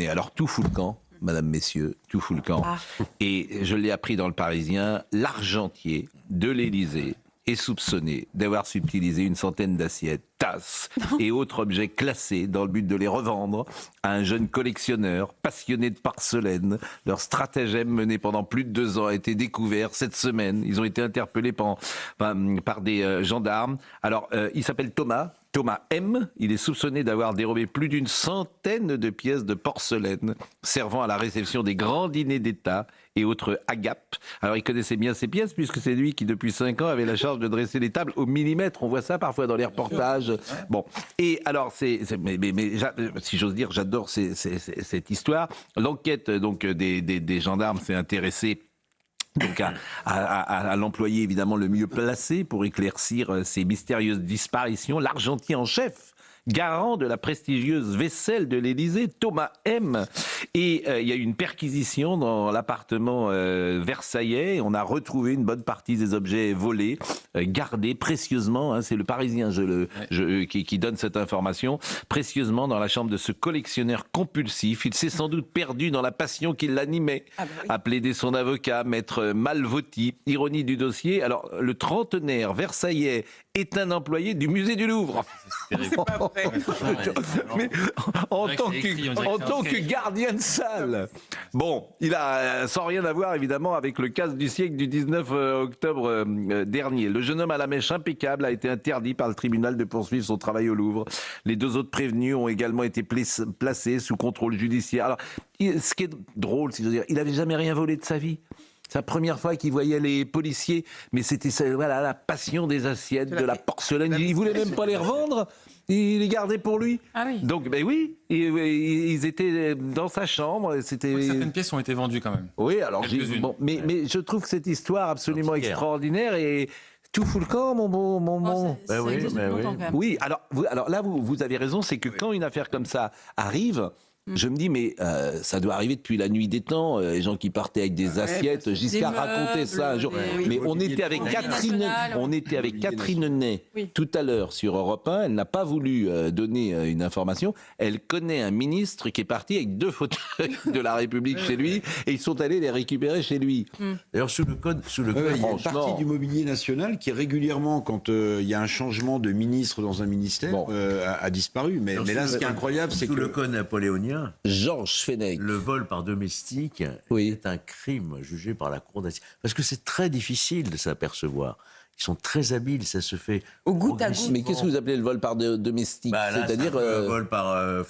Alors tout fout le camp, madame, messieurs, tout fout le camp. Ah. Et je l'ai appris dans le Parisien, l'argentier de l'Élysée est soupçonné d'avoir subtilisé une centaine d'assiettes, tasses et autres objets classés dans le but de les revendre à un jeune collectionneur passionné de porcelaine. Leur stratagème mené pendant plus de 2 ans a été découvert cette semaine. Ils ont été interpellés par des gendarmes. Alors, il s'appelle Thomas M. Il est soupçonné d'avoir dérobé plus d'une centaine de pièces de porcelaine servant à la réception des grands dîners d'État et autres agapes. Alors, il connaissait bien ces pièces puisque c'est lui qui, depuis 5 ans, avait la charge de dresser les tables au millimètre. On voit ça parfois dans les reportages. Bon. Et alors, si j'ose dire, j'adore cette histoire. L'enquête donc des gendarmes s'est intéressée donc à l'employé évidemment le mieux placé pour éclaircir ces mystérieuses disparitions. L'argentier en chef, garant de la prestigieuse vaisselle de l'Élysée, Thomas M. Et il y a eu une perquisition dans l'appartement versaillais. On a retrouvé une bonne partie des objets volés, gardés précieusement. Hein, c'est le Parisien qui donne cette information. Précieusement dans la chambre de ce collectionneur compulsif. Il s'est sans doute perdu dans la passion qui l'animait. Ah ben oui. A plaidé son avocat, maître Malvotti. Ironie du dossier. Alors, le trentenaire versaillais est un employé du musée du Louvre. C'est pas vrai. Mais en tant que gardien de salle. Bon, il a sans rien à voir évidemment avec le casse du siècle du 19 octobre dernier. Le jeune homme à la mèche impeccable a été interdit par le tribunal de poursuivre son travail au Louvre. Les 2 autres prévenus ont également été placés sous contrôle judiciaire. Alors, ce qui est drôle, si je veux dire, il n'avait jamais rien volé de sa vie. C'est la première fois qu'il voyait les policiers, mais c'était la passion des assiettes, de la porcelaine. Il voulait même pas les revendre. Il les gardait pour lui. Ah oui. Donc, ben oui, ils étaient dans sa chambre. Certaines pièces ont été vendues quand même. Oui, alors mais je trouve que cette histoire absolument extraordinaire et tout fout le camp, mon bon. Oui, alors là, vous avez raison, c'est que quand une affaire comme ça arrive. Je me dis, mais ça doit arriver depuis la nuit des temps, les gens qui partaient avec des assiettes. Giscard racontait ça un jour. Mais on était avec Catherine Ney tout à l'heure sur Europe 1. Elle n'a pas voulu donner une information. Elle connaît un ministre qui est parti avec 2 fauteuils de la République chez lui et ils sont allés les récupérer chez lui. D'ailleurs, sous le code, il y a une partie du mobilier national qui régulièrement, quand il y a un changement de ministre dans un ministère, a disparu. Mais là, ce qui est incroyable, c'est que sous le code napoléonien, Georges Fenech. Le vol par domestique est un crime jugé par la cour d'assises. Parce que c'est très difficile de s'apercevoir. Ils sont très habiles, ça se fait au goutte à goutte. Mais qu'est-ce que vous appelez le vol par domestique? C'est-à-dire le vol par un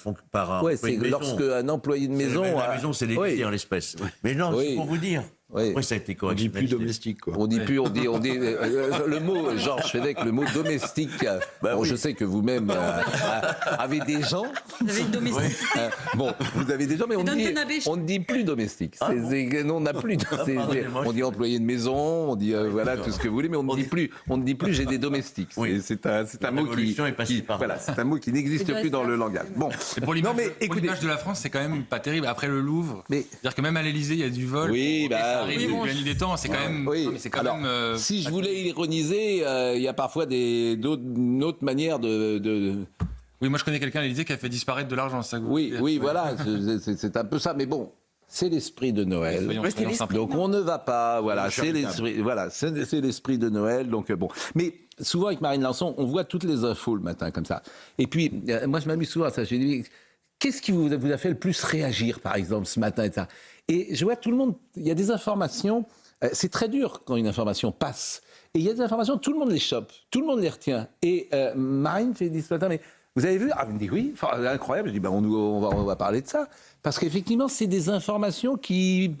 c'est lorsque un employé de maison. La maison, c'est l'écrire en l'espèce. Mais non, c'est pour vous dire. Après, ça a été correct. On dit plus domestique, quoi. On dit le mot, Georges Fenech, le mot domestique. Je sais que vous-même avez des gens. Vous avez une domestique. Bon, vous avez des gens, mais on ne dit plus domestique. Non, on n'a plus. On dit employé de maison, on dit tout ce que vous voulez, mais on ne dit plus j'ai des domestiques. C'est un mot c'est un mot qui n'existe plus dans le langage. Bon, pour l'image de la France, c'est quand même pas terrible. Après le Louvre, c'est-à-dire que même à l'Élysée, il y a du vol. Oui, depuis la nuit des temps, c'est quand même. Si je voulais ironiser, il y a parfois une autre manière de. Oui, moi je connais quelqu'un à l'Élysée qui a fait disparaître de l'argent. Ça voilà, c'est un peu ça. Mais bon, c'est l'esprit de Noël. Donc on ne va pas, c'est l'esprit de Noël. Donc bon, mais souvent avec Marine Lançon, on voit toutes les infos le matin comme ça. Et puis moi je m'amuse souvent à ça. Je dis, qu'est-ce qui vous a fait le plus réagir, par exemple, ce matin et je vois tout le monde, il y a des informations, c'est très dur quand une information passe. Et il y a des informations, tout le monde les chope, tout le monde les retient. Et Marine fait dire ce matin, mais vous avez vu? Elle me dit oui, incroyable. Je dis, on va parler de ça. Parce qu'effectivement, c'est des informations qui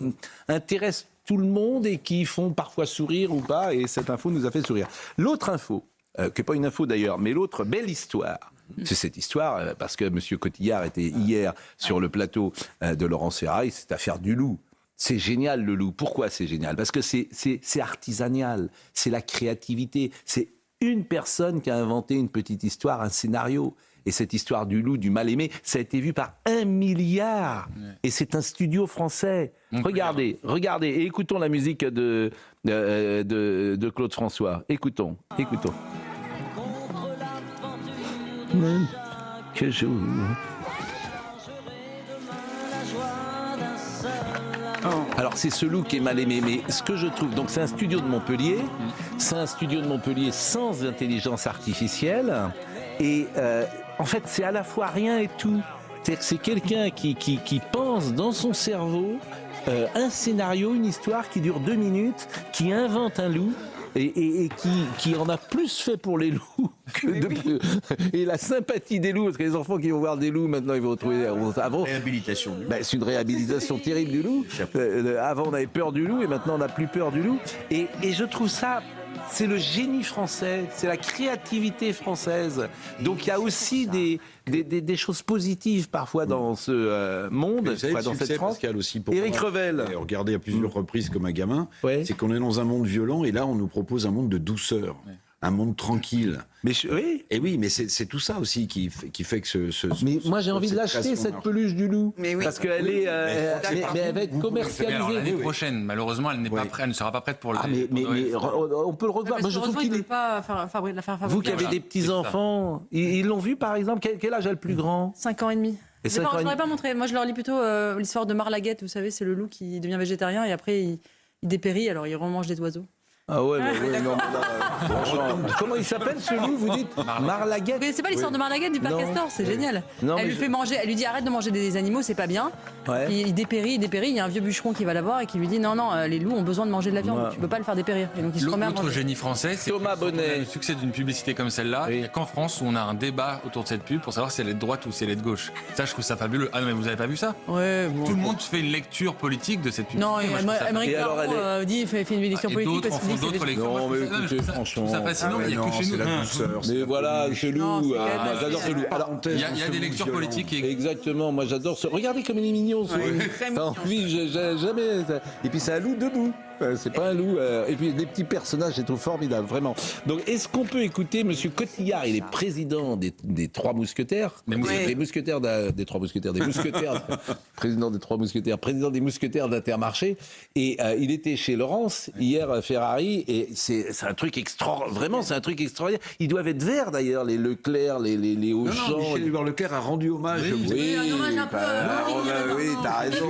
intéressent tout le monde et qui font parfois sourire ou pas. Et cette info nous a fait sourire. L'autre info, qui n'est pas une info d'ailleurs, mais l'autre belle histoire, c'est cette histoire, parce que M. Cotillard était hier sur le plateau de Laurence Ferrari, cette affaire du loup. C'est génial, le loup. Pourquoi c'est génial? Parce que c'est artisanal, c'est la créativité. C'est une personne qui a inventé une petite histoire, un scénario. Et cette histoire du loup, du mal-aimé, ça a été vu par 1 milliard. Et c'est un studio français. Regardez, et écoutons la musique de Claude François. Écoutons. Que jour. Alors c'est ce loup qui est mal aimé, mais ce que je trouve, donc c'est un studio de Montpellier, sans intelligence artificielle, et en fait c'est à la fois rien et tout. C'est-à-dire que c'est quelqu'un qui pense dans son cerveau un scénario, une histoire qui dure 2 minutes, qui invente un loup. Et qui en a plus fait pour les loups que et la sympathie des loups, parce que les enfants qui vont voir des loups maintenant ils vont retrouver avant Réhabilitation du loup. c'est une réhabilitation terrible du loup. Avant on avait peur du loup et maintenant on n'a plus peur du loup, et je trouve ça, c'est le génie français, c'est la créativité française. Donc il y a aussi des choses positives parfois dans ce monde, dans cette France. Pascal, aussi pour Éric Revel. Regardé à plusieurs reprises comme un gamin, c'est qu'on est dans un monde violent et là on nous propose un monde de douceur. Un monde tranquille. Oui. Et oui, mais c'est tout ça aussi qui fait que mais moi j'ai envie de l'acheter cette peluche du loup, parce qu'elle est, mais elle va être commercialisée. Alors l'année prochaine, malheureusement, elle n'est pas prête, elle ne sera pas prête pour le. Mais on peut le revoir. Moi je trouve qu'il est pas faire fabriquer. Vous qui avez des petits enfants, ils l'ont vu par exemple. Quel âge a le plus grand? 5 ans et demi. Je ne l'aurais pas montré. Moi je leur lis plutôt l'histoire de Marlaguette. Vous savez, c'est le loup qui devient végétarien et après il dépérit. Alors il remange des oiseaux. Ah ouais, non, mais là, franchement, comment il s'appelle ce loup, vous dites? Marlaguette. Vous connaissez pas l'histoire de Marlaguette du Père Castor? C'est génial. Non, elle lui fait manger, elle lui dit arrête de manger des animaux, c'est pas bien. Ouais. Il dépérit. Il y a un vieux bûcheron qui va la voir et qui lui dit non, les loups ont besoin de manger de la viande, tu peux pas le faire dépérir. Et donc il se remet à manger. L'autre génie français, c'est Thomas Bonnet. Le succès d'une publicité comme celle-là, il n'y a qu'en France où on a un débat autour de cette pub pour savoir si elle est de droite ou si elle est de gauche. Ça, je trouve ça fabuleux. Ah non, mais vous avez pas vu ça? Ouais. Bon, tout le monde fait une lecture politique de cette publicité. Non, Émeric Caron dit fait une lecture politique parce qu'il dit que c'est non, mais écoutez, franchement, ça fascinant, il n'y a que chez nous. Mais voilà, ce loup, j'adore ce loup. Alors, il y a des lectures politiques. Exactement, moi j'adore ce. Regardez comme il est mignon, ce loup. T'as envie, jamais. Et puis c'est un loup debout. C'est pas un loup. Et puis des petits personnages, c'est tout formidable, vraiment. Donc, est-ce qu'on peut écouter Monsieur Cotillard? Il est président des Trois Mousquetaires. Des Mousquetaires, des Trois Mousquetaires, des Mousquetaires. Président des Trois Mousquetaires, président des Mousquetaires d'Intermarché. Et il était chez Laurence hier, Ferrari, et c'est un truc extraordinaire. Vraiment, c'est un truc extraordinaire. Ils doivent être verts d'ailleurs, les Leclerc, les Auchan. Michel Hubert Leclerc a rendu hommage. Oui, un hommage un peu. Oui, t'as raison.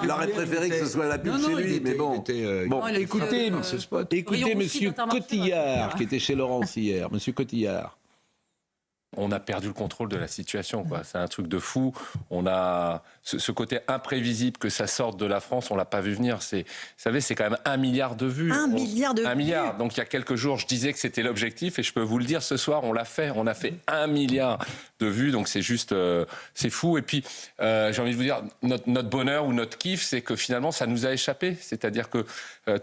Il aurait préféré que ce soit la pub chez lui, mais bon. Bon, écoutez, Monsieur Cotillard, qui était chez Laurence hier. Monsieur Cotillard. On a perdu le contrôle de la situation, quoi. C'est un truc de fou. On a ce côté imprévisible que ça sorte de la France, on l'a pas vu venir. Vous savez, c'est quand même 1 milliard de vues. 1 milliard de vues. 1 milliard. Donc il y a quelques jours, je disais que c'était l'objectif, et je peux vous le dire, ce soir, on l'a fait. On a fait 1 milliard de vues, donc c'est juste, c'est fou. Et puis, j'ai envie de vous dire, notre bonheur ou notre kiff, c'est que finalement, ça nous a échappé. C'est-à-dire que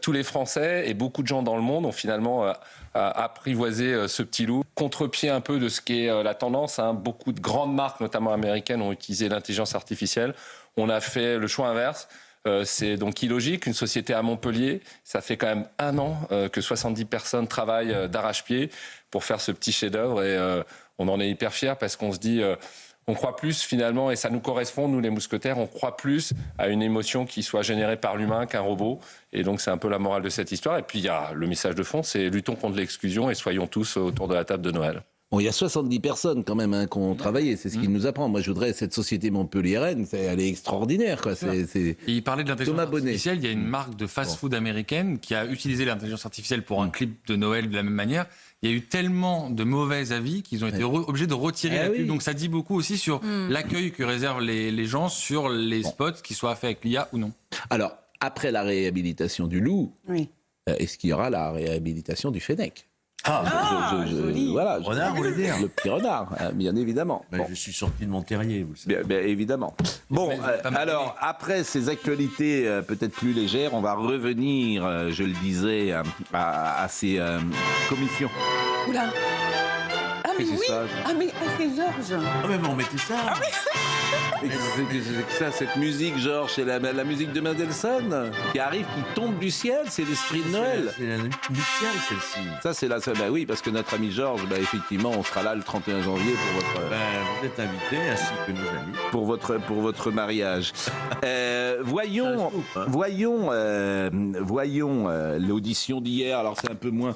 tous les Français et beaucoup de gens dans le monde ont finalement apprivoisé ce petit loup. Contre-pied un peu de ce qui est la tendance, hein. Beaucoup de grandes marques, notamment américaines, ont utilisé l'intelligence artificielle. On a fait le choix inverse. C'est donc illogique. Une société à Montpellier, ça fait quand même 1 an que 70 personnes travaillent d'arrache-pied pour faire ce petit chef-d'œuvre, et on en est hyper fiers parce qu'on se dit... on croit plus finalement, et ça nous correspond, nous les mousquetaires, on croit plus à une émotion qui soit générée par l'humain qu'un robot. Et donc c'est un peu la morale de cette histoire. Et puis il y a le message de fond, c'est luttons contre l'exclusion et soyons tous autour de la table de Noël. Bon, il y a 70 personnes quand même qui ont travaillé, c'est ce qu'il nous apprend. Moi je voudrais cette société montpelliéraine, elle est extraordinaire, quoi. Il parlait de l'intelligence artificielle, il y a une marque de fast-food américaine qui a utilisé l'intelligence artificielle pour un clip de Noël de la même manière. Il y a eu tellement de mauvais avis qu'ils ont été obligés de retirer la pub. Donc ça dit beaucoup aussi sur l'accueil que réservent les gens sur les spots, qu'ils soient faits avec l'IA ou non. Alors, après la réhabilitation du loup, est-ce qu'il y aura la réhabilitation du fennec? Joli. Voilà, renard, on veut dire. Le petit renard, bien évidemment. Bon. Je suis sorti de mon terrier, vous savez. Bien évidemment. Bon, alors, après ces actualités peut-être plus légères, on va revenir, je le disais, à ces commissions. Oula. Ah mais oui. Ah mais c'est Georges. Ah mais bon, mettez ça. Ah, oui. C'est ça, cette musique, Georges, c'est la musique de Mendelssohn qui arrive, qui tombe du ciel, c'est l'esprit de Noël. C'est la musique du ciel, celle-ci. Ça, c'est oui, parce que notre ami Georges, effectivement, on sera là le 31 janvier pour votre... Vous êtes invité, ainsi que nos amis. pour votre mariage. Voyons l'audition d'hier. Alors c'est un peu moins...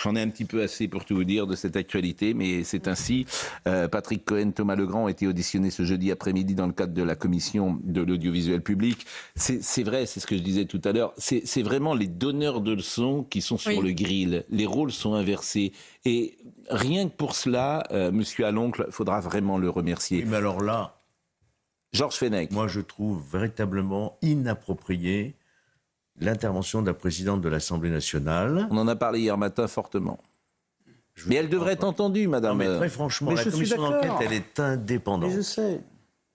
J'en ai un petit peu assez pour tout vous dire de cette actualité, mais c'est ainsi. Patrick Cohen, Thomas Legrand ont été auditionnés ce jeudi après-midi dans le cadre de la commission de l'audiovisuel public. C'est vrai, c'est ce que je disais tout à l'heure, c'est vraiment les donneurs de leçons qui sont sur le grill. Les rôles sont inversés. Et rien que pour cela, monsieur Aloncle, il faudra vraiment le remercier. Oui, mais alors là, Georges Fenech. Moi, je trouve véritablement inapproprié l'intervention d'un président de l'Assemblée nationale. On en a parlé hier matin fortement. Mais elle devrait être entendue, madame. Non, mais très franchement, la commission d'enquête, elle est indépendante. Mais je sais.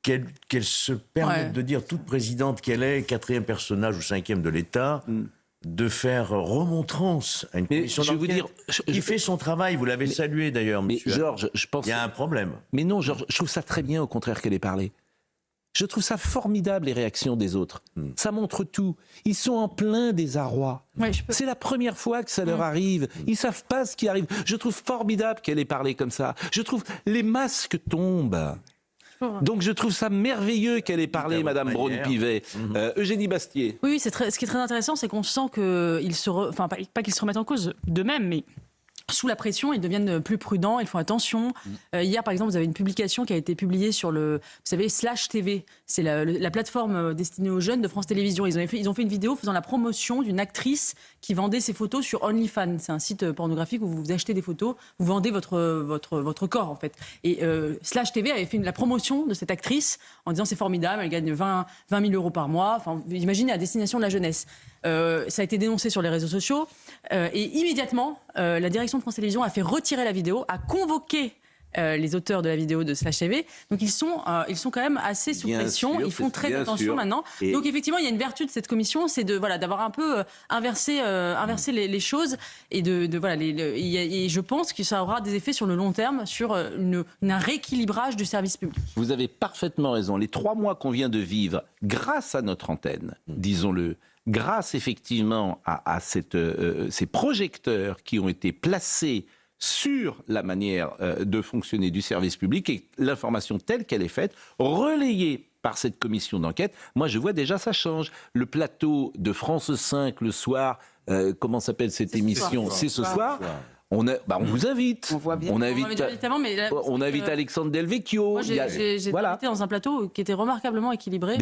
Qu'elle se permette de dire, toute présidente qu'elle est, 4e personnage ou 5e de l'État, de faire remontrance à une commission d'enquête qui fait son travail. Vous l'avez salué d'ailleurs, monsieur. Georges, je pense... Il y a un problème. Mais non, Georges, je trouve ça très bien, au contraire, qu'elle ait parlé. Je trouve ça formidable, les réactions des autres. Ça montre tout. Ils sont en plein désarroi. C'est la première fois que ça leur arrive. Ils ne savent pas ce qui arrive. Je trouve formidable qu'elle ait parlé comme ça. Je trouve les masques tombent. Donc je trouve ça merveilleux qu'elle ait parlé, madame Braun-Pivet. Eugénie Bastier. Oui, ce qui est très intéressant, c'est qu'on sent qu'ils pas qu'ils se remettent en cause d'eux-mêmes, mais sous la pression, ils deviennent plus prudents, ils font attention. Hier, par exemple, vous avez une publication qui a été publiée sur le, vous savez, Slash TV. C'est la plateforme destinée aux jeunes de France Télévisions. Ils ont fait une vidéo faisant la promotion d'une actrice qui vendait ses photos sur OnlyFans. C'est un site pornographique où vous achetez des photos, vous vendez votre corps, en fait. Et Slash TV avait fait la promotion de cette actrice en disant c'est formidable, elle gagne 20 000 euros par mois. Enfin, imaginez, à destination de la jeunesse. Ça a été dénoncé sur les réseaux sociaux et immédiatement, la direction de France Télévisions a fait retirer la vidéo, a convoqué les auteurs de la vidéo de Slash TV. Donc ils sont quand même assez sous pression, ils font très attention maintenant. Et donc effectivement, il y a une vertu de cette commission, c'est d'avoir un peu inversé les choses et et je pense que ça aura des effets sur le long terme sur un rééquilibrage du service public. Vous avez parfaitement raison. Les 3 mois qu'on vient de vivre, grâce à notre antenne, disons-le, grâce effectivement à ces projecteurs qui ont été placés sur la manière de fonctionner du service public et l'information telle qu'elle est faite, relayée par cette commission d'enquête, moi je vois déjà ça change. Le plateau de France 5 le soir, comment s'appelle cette émission ? C'est ce soir. On vous invite. On voit bien. On invite Alexandre Delvecchio. Moi, j'ai été dans un plateau qui était remarquablement équilibré.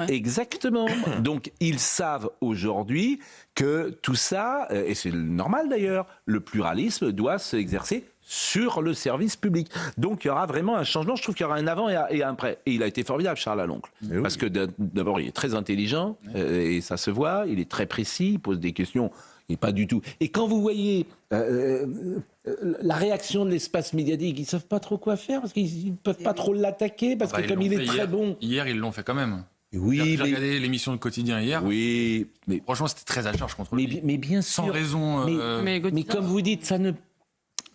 Exactement. Donc, ils savent aujourd'hui que tout ça, et c'est normal d'ailleurs, le pluralisme doit s'exercer sur le service public. Donc, il y aura vraiment un changement. Je trouve qu'il y aura un avant et un après. Et il a été formidable, Charles Aloncle. Parce que d'abord, il est très intelligent, et ça se voit. Il est très précis, il pose des questions... Et pas du tout. Et quand vous voyez la réaction de l'espace médiatique, ils ne savent pas trop quoi faire, parce qu'ils ne peuvent pas trop l'attaquer, parce que comme il est très bon... Hier, ils l'ont fait quand même. Oui, j'ai regardé l'émission de Quotidien hier. Oui, mais... Franchement, c'était très à charge contre lui. Mais bien sûr. Sans raison... Mais comme vous dites,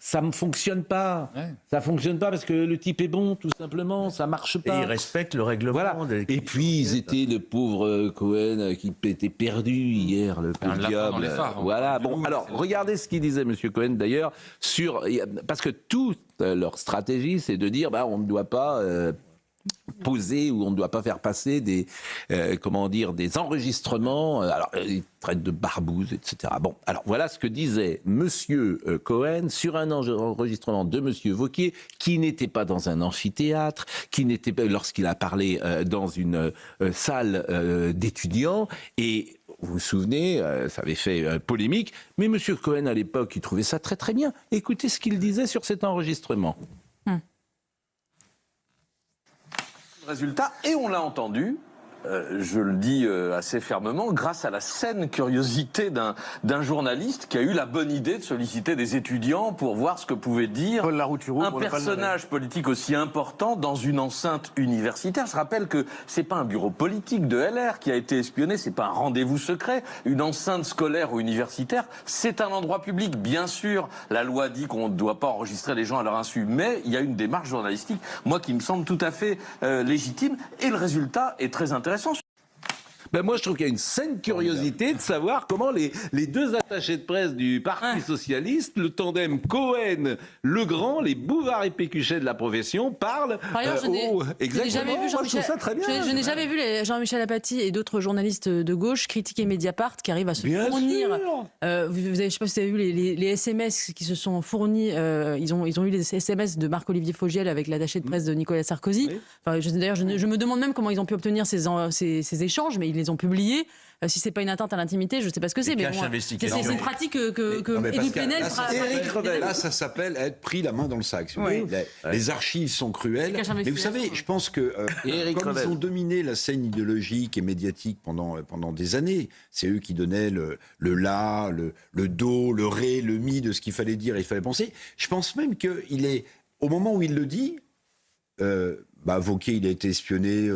ça ne fonctionne pas. Ouais. Ça ne fonctionne pas parce que le type est bon, tout simplement. Ça ne marche pas. Et il respecte le règlement. Voilà. Et puis, ils étaient le pauvre Cohen qui était perdu hier, le pauvre diable. Voilà. Bon, alors, regardez ce qu'il disait, M. Cohen, d'ailleurs, parce que toute leur stratégie, c'est de dire on ne doit pas... poser ou on ne doit pas faire passer des enregistrements. Alors, ils traitent de barbouze, etc. Bon, alors voilà ce que disait Monsieur Cohen sur un enregistrement de Monsieur Wauquiez, qui n'était pas dans un amphithéâtre, qui n'était pas lorsqu'il a parlé dans une salle d'étudiants et vous vous souvenez, ça avait fait polémique, mais Monsieur Cohen à l'époque, il trouvait ça très très bien. Écoutez ce qu'il disait sur cet enregistrement. Résultat, et on l'a entendu, je le dis assez fermement, grâce à la saine curiosité d'un journaliste qui a eu la bonne idée de solliciter des étudiants pour voir ce que pouvait dire un personnage politique aussi important dans une enceinte universitaire. Je rappelle que c'est pas un bureau politique de LR qui a été espionné, c'est pas un rendez-vous secret. Une enceinte scolaire ou universitaire, c'est un endroit public. Bien sûr, la loi dit qu'on ne doit pas enregistrer les gens à leur insu, mais il y a une démarche journalistique, moi, qui me semble tout à fait légitime, et le résultat est très intéressant. Ben moi, je trouve qu'il y a une saine curiosité de savoir comment les deux attachés de presse du Parti socialiste, le tandem Cohen-Legrand, les Bouvard et Pécuchet de la profession, parlent. Par ailleurs, je n'ai jamais vu Jean-Michel. Je n'ai jamais vu Jean-Michel Apathy et d'autres journalistes de gauche critiquer Mediapart qui arrivent à se fournir. Je ne sais pas si vous avez vu les SMS qui se sont fournis. Ils ont eu les SMS de Marc-Olivier Fogiel avec l'attaché de presse de Nicolas Sarkozy. Oui. Enfin, d'ailleurs, je me demande même comment ils ont pu obtenir ces échanges, mais ils les ont publiés. Si c'est pas une atteinte à l'intimité, je sais pas ce que c'est. Mais bon, c'est une pratique que Édouard Plenel. Là, ça s'appelle être pris la main dans le sac. Si vous voulez. Les archives sont cruelles. Mais vous savez, je pense que comme ils ont dominé la scène idéologique et médiatique pendant des années, c'est eux qui donnaient le la, le do, le ré, le mi de ce qu'il fallait dire et il fallait penser. Je pense même qu'il est, au moment où il le dit, Wauquiez, il a été espionné.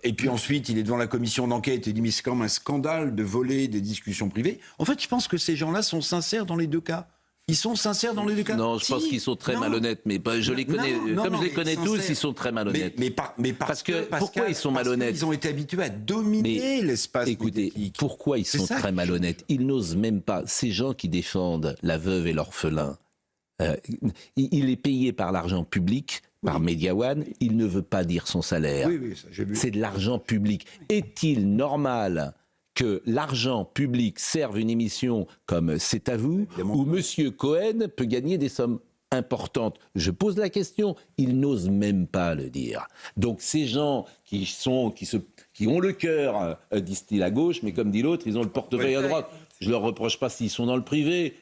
Et puis ensuite, il est devant la commission d'enquête et il dit mais c'est quand même un scandale de voler des discussions privées. En fait, je pense que ces gens-là sont sincères dans les deux cas. Ils sont sincères dans les deux cas. Non, je pense qu'ils sont très malhonnêtes. Mais je les connais, comme je les connais tous, ils sont très malhonnêtes. Mais parce que pourquoi ils sont malhonnêtes ? Ils ont été habitués à dominer l'espace médiatique. Écoutez, pourquoi ils sont très malhonnêtes ? Ils n'osent même pas. Ces gens qui défendent la veuve et l'orphelin, il est payé par l'argent public. Par Media One, il ne veut pas dire son salaire. Oui, ça, j'ai vu. C'est de l'argent public. Est-il normal que l'argent public serve une émission comme C'est à vous, où Monsieur Cohen peut gagner des sommes importantes ? Je pose la question, il n'ose même pas le dire. Donc ces gens qui ont le cœur, disent-ils à gauche, mais comme dit l'autre, ils ont le portefeuille à droite. Je ne leur reproche pas s'ils sont dans le privé,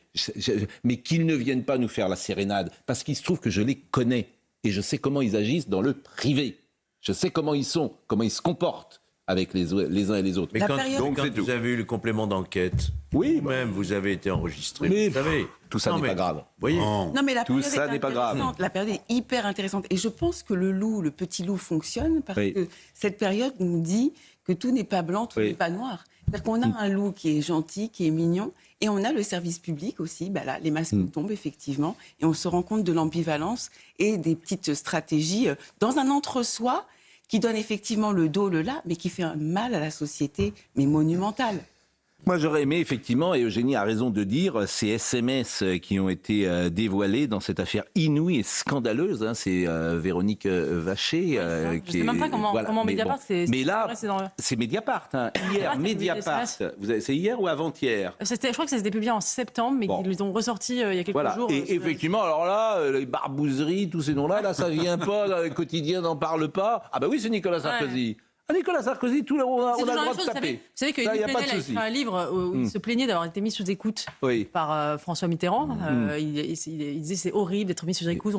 mais qu'ils ne viennent pas nous faire la sérénade, parce qu'il se trouve que je les connais. Et je sais comment ils agissent dans le privé. Je sais comment ils sont, comment ils se comportent avec les uns et les autres. Mais quand vous avez eu le complément d'enquête, vous-même, vous avez été enregistré. Mais vous savez. Tout ça n'est pas grave. Voyez. Non, mais la tout ça n'est pas grave. La période est hyper intéressante. Et je pense que le petit loup fonctionne parce que cette période nous dit que tout n'est pas blanc, tout n'est pas noir. C'est-à-dire qu'on a un loup qui est gentil, qui est mignon, et on a le service public aussi. Là, les masques tombent, effectivement, et on se rend compte de l'ambivalence et des petites stratégies dans un entre-soi qui donne effectivement le dos, le là, mais qui fait un mal à la société, mais monumental. Moi, j'aurais aimé, effectivement, et Eugénie a raison de dire, ces SMS qui ont été dévoilés dans cette affaire inouïe et scandaleuse. C'est Véronique Vacher. Je ne sais même pas comment Mediapart... Mais là, c'est Mediapart. Hier, Mediapart. C'est hier ou avant-hier ? Je crois que ça s'était publié en septembre, mais ils les ont ressortis il y a quelques jours. Et effectivement, alors là, les barbouzeries, tous ces noms-là, ça vient pas, dans le quotidien n'en parle pas. Ah oui, c'est Nicolas Sarkozy. Nicolas Sarkozy, on a le droit de taper. Vous savez que Édouard Plenel a écrit un livre où il se plaignait d'avoir été mis sous écoute par François Mitterrand. Il disait c'est horrible d'être mis sous écoute.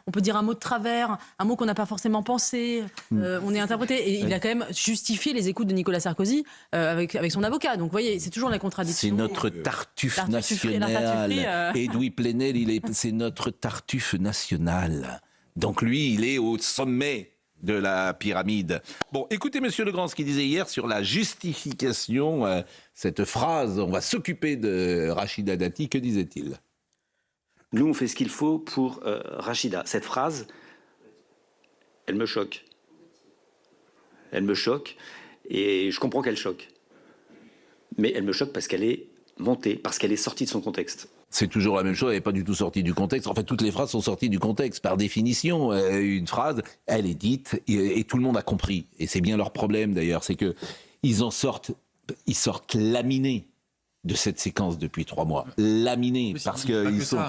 On peut dire un mot de travers, un mot qu'on n'a pas forcément pensé. On est interprété. Et il a quand même justifié les écoutes de Nicolas Sarkozy avec son avocat. Donc vous voyez, c'est toujours la contradiction. C'est notre Tartuffe national. Édouard Plenel, c'est notre Tartuffe national. Donc lui, il est au sommet de la pyramide. Bon, écoutez Monsieur Legrand ce qu'il disait hier sur la justification, cette phrase, on va s'occuper de Rachida Dati, que disait-il ? Nous, on fait ce qu'il faut pour Rachida. Cette phrase, elle me choque. Elle me choque, et je comprends qu'elle choque. Mais elle me choque parce qu'elle est montée, parce qu'elle est sortie de son contexte. C'est toujours la même chose, elle n'est pas du tout sortie du contexte. En fait, toutes les phrases sont sorties du contexte. Par définition, une phrase, elle est dite et tout le monde a compris. Et c'est bien leur problème d'ailleurs, c'est qu'ils sortent laminés de cette séquence depuis 3 mois. Laminés, parce qu'ils sont...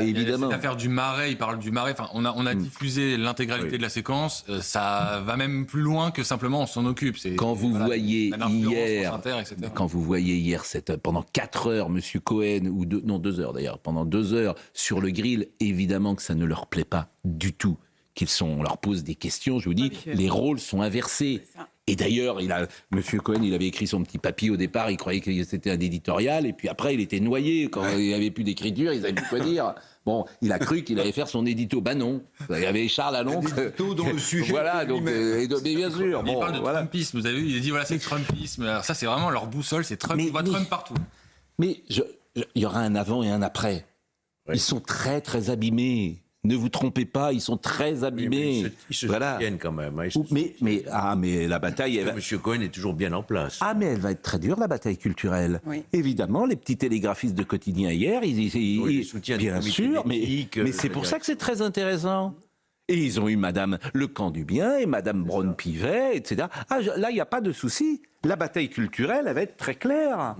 évidemment. L'affaire du Marais, il parle du Marais. Enfin, on a diffusé l'intégralité de la séquence. Ça va même plus loin que simplement on s'en occupe. Quand vous voyez hier, pendant 4 heures, Monsieur Cohen, 2 heures d'ailleurs, pendant 2 heures sur le grill, évidemment que ça ne leur plaît pas du tout. On leur pose des questions, je vous dis, les rôles sont inversés. Et d'ailleurs, Monsieur Cohen, il avait écrit son petit papier au départ, il croyait que c'était un éditorial, et puis après, il était noyé. Quand il n'y avait plus d'écriture, il ne savait plus quoi dire. Bon, il a cru qu'il allait faire son édito. Non. Il y avait Charles Allon. Édito dans le sujet. Voilà, donc, mais bien sûr. Il parle de Trumpisme, vous avez vu, il a dit c'est Trumpisme. Alors ça, c'est vraiment leur boussole, c'est Trump. Il voit Trump partout. Mais il y aura un avant et un après. Ils sont très, très abîmés. Ne vous trompez pas, ils sont très abîmés. Oui, ils se soutiennent quand même. Hein, mais la bataille... Monsieur Cohen est toujours bien en place. Ah, mais elle va être très dure, la bataille culturelle. Oui. Évidemment, les petits télégraphistes de quotidien hier, ils soutiennent bien sûr, mais c'est pour ça que c'est très intéressant. Et ils ont eu Madame Le Camp du Bien et Madame Braun-Pivet, etc. Ah, là, il n'y a pas de souci. La bataille culturelle, elle va être très claire.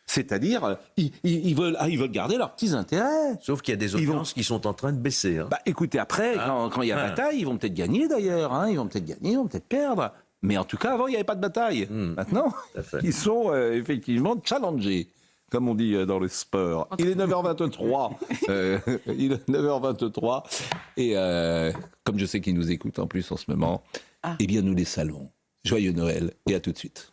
C'est-à-dire, ils veulent garder leurs petits intérêts. Sauf qu'il y a des audiences qui sont en train de baisser. Hein. Bah, écoutez, après, quand il y a bataille, ils vont peut-être gagner d'ailleurs. Hein. Ils vont peut-être gagner, ils vont peut-être perdre. Mais en tout cas, avant, il n'y avait pas de bataille. Maintenant, ils sont effectivement challengés, comme on dit dans le sport. Il est 9h23. Il est 9h23. Et comme je sais qu'ils nous écoutent en plus en ce moment, eh bien, nous les saluons. Joyeux Noël et à tout de suite.